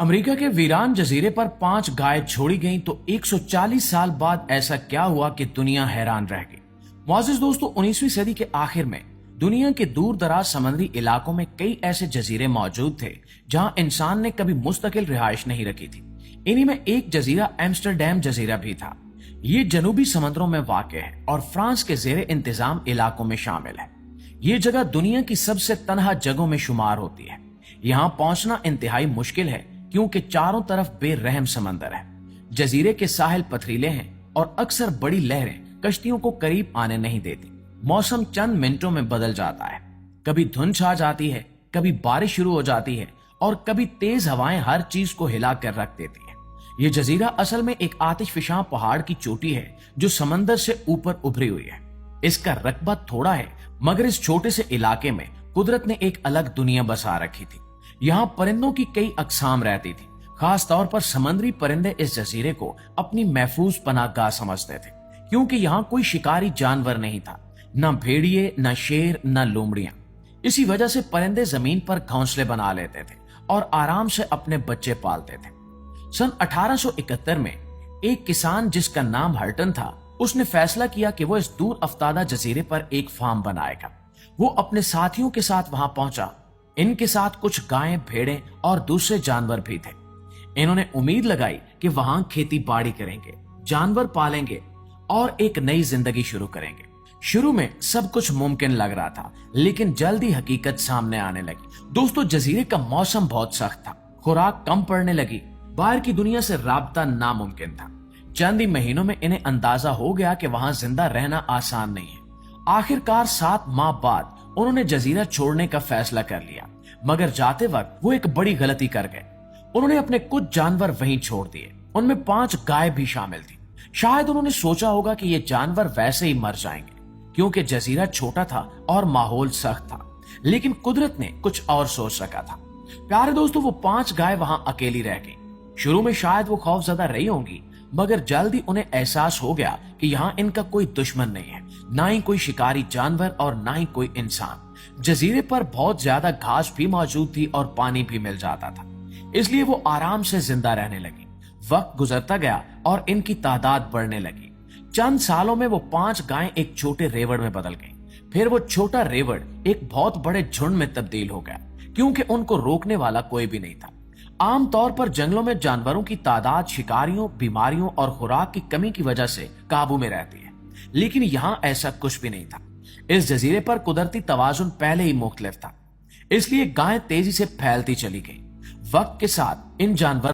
America के वीरान जजीरे पर 5 गाय छोड़ी गईं तो 140 साल बाद ऐसा क्या हुआ कि दुनिया हैरान रह गई। मुआज़िज़ दोस्तों, 19वीं सदी के आखिर में दुनिया के दूर दराज समुद्री इलाकों में कई ऐसे जजीरे मौजूद थे जहां इंसान ने कभी मुस्तकिल रिहाइश नहीं रखी थी। इन्हीं में एक जजीरा एम्स्टरडैम जजीरा भी था। ये जनूबी समुद्रों में वाक़ है और फ्रांस के ज़ेरे इंतजाम इलाकों में शामिल है। ये जगह दुनिया की सबसे तन्हा जगहों में शुमार होती है। यहाँ पहुंचना इंतहाई मुश्किल है क्योंकि चारों तरफ बेरहम समंदर है। जजीरे के साहिल पथरीले हैं और अक्सर बड़ी लहरें कश्तियों को करीब आने नहीं देती। मौसम चंद मिनटों में बदल जाता है। कभी धुंध छा जाती है, कभी बारिश शुरू हो जाती है और कभी तेज हवाएं हर चीज को हिला कर रख देती है। ये जजीरा असल में एक आतिशफिशां पहाड़ की चोटी है जो समंदर से ऊपर उभरी हुई है। इसका रकबा थोड़ा है, मगर इस छोटे से इलाके में कुदरत ने एक अलग दुनिया बसा रखी थी। यहाँ परिंदों की कई अकसाम रहती थी। खास तौर पर समुद्री परिंदे इस जजीरे को अपनी महफूज पनाहगाह समझते थे क्योंकि यहाँ कोई शिकारी जानवर नहीं था, न भेड़िए, न शेर, न लोमड़ियां। इसी वजह से परिंदे जमीन पर घोंसले बना लेते थे और आराम से अपने बच्चे पालते थे। सन 1871 में एक किसान जिसका नाम हर्टन था, उसने फैसला किया कि वो इस दूर अफ्तादा जजीरे पर एक फार्म बनाएगा। वो अपने साथियों के साथ वहां पहुंचा। इनके साथ कुछ गायें, भेड़ें और दूसरे जानवर भी थे। इन्होंने उम्मीद लगाई कि वहां खेती बाड़ी करेंगे, जानवर पालेंगे और एक नई जिंदगी शुरू करेंगे। शुरू में सब कुछ मुमकिन लग रहा था, लेकिन जल्द ही हकीकत सामने आने लगी। दोस्तों, जजीरे का मौसम बहुत सख्त था, खुराक कम पड़ने लगी, बाहर की दुनिया से राब्ता नामुमकिन था। चंद ही महीनों में इन्हें अंदाजा हो गया कि वहां जिंदा रहना आसान नहीं है। आखिरकार 7 माह बाद उन्होंने जजीरा छोड़ने का फैसला कर लिया, मगर जाते वक्त वो एक बड़ी गलती कर गए। उन्होंने अपने कुछ जानवर वहीं छोड़ दिए। उनमें 5 गाय भी शामिल थी। शायद उन्होंने सोचा होगा कि ये जानवर वैसे ही मर जाएंगे क्योंकि जजीरा छोटा था और माहौल सख्त था, लेकिन कुदरत ने कुछ और सोच रखा था। प्यारे दोस्तों, वो 5 गाय वहां अकेली रह गई। शुरू में शायद वो खौफजदा रही होंगी, मगर जल्द ही उन्हें एहसास हो गया कि यहाँ इनका कोई दुश्मन नहीं है, ना ही कोई शिकारी जानवर और ना ही कोई इंसान। जजीरे पर बहुत ज्यादा घास भी मौजूद थी और पानी भी मिल जाता था, इसलिए वो आराम से जिंदा रहने लगी। वक्त गुजरता गया और इनकी तादाद बढ़ने लगी। चंद सालों में वो 5 गायें एक छोटे रेवड़ में बदल गईं। फिर वो छोटा रेवड़ एक बहुत बड़े झुंड में तब्दील हो गया क्योंकि उनको रोकने वाला कोई भी नहीं था। आमतौर पर जंगलों में जानवरों की तादाद शिकारियों, बीमारियों और खुराक की कमी की वजह से काबू में रहती है, लेकिन यहाँ ऐसा कुछ भी नहीं था। इस जजीरे पर कुदरती तवाजुन पहले ही मुख्तलिफ था, इसलिए गायें तेजी से फैलती चली गई। वक्त के साथ इन जानवरों